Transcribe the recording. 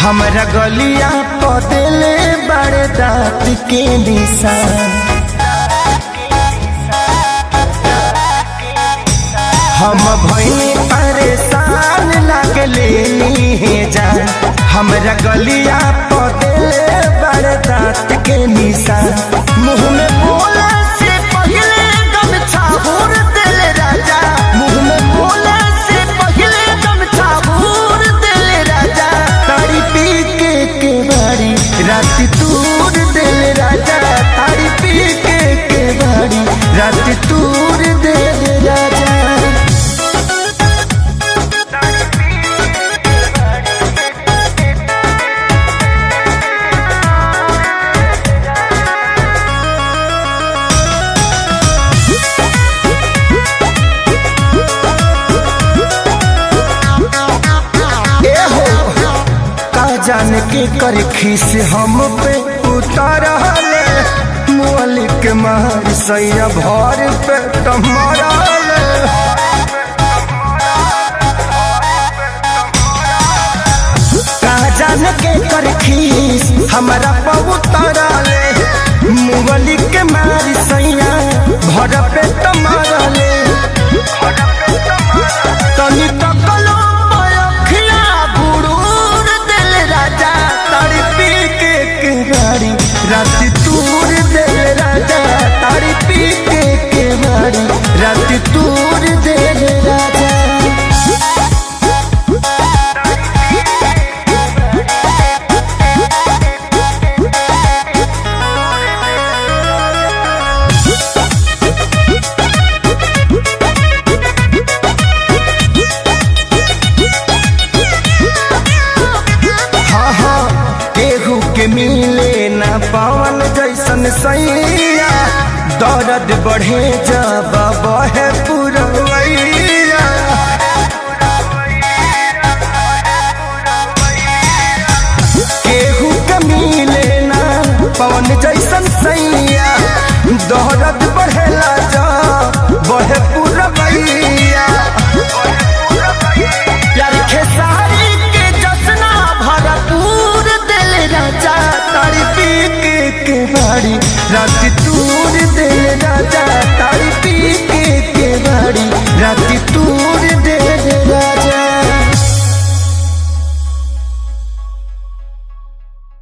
हमरा गलिया पदेले बड़े दांत के निशान। हम भइनी परेशान लागले नी जान। हमरा गलिया पदेले बड़े दांत के निशान। मुँह में बोले से पहले गमछा भूर दिल राजा। मुँह में बोले से पहले गमछा भूर दिल राजा। तारी पी के बारी रात तूर दिल राजा। तारी पी के बारी रात तूर दिल राजा। जान के कर खीस हम पे उतारले। मुअलिक मार सैया भर पे टमराले। का जान के कर खीस हमारा पे उतारले। मुअलिक मार सैया भर पे टमराले। तनी तकलो पयखिया बुड़ूर दिल राजा। तारी पी के बारी रात तूर दिल राजा। तारी पी के बारी रात तूर दिल राजा। के मिले ना पावन जैसन सैया। दर्द बढ़े जब बहे पुरवैया। केहू के मिले ना पावन जैसन सैया। दर्द बढ़ेला जब बहे पुरवैया। प्यार खेसारी के जसना भरपूर दिल राजा। तारी पी के बारी रात तूर दिल राजा। तारी पी के बारी रात तूर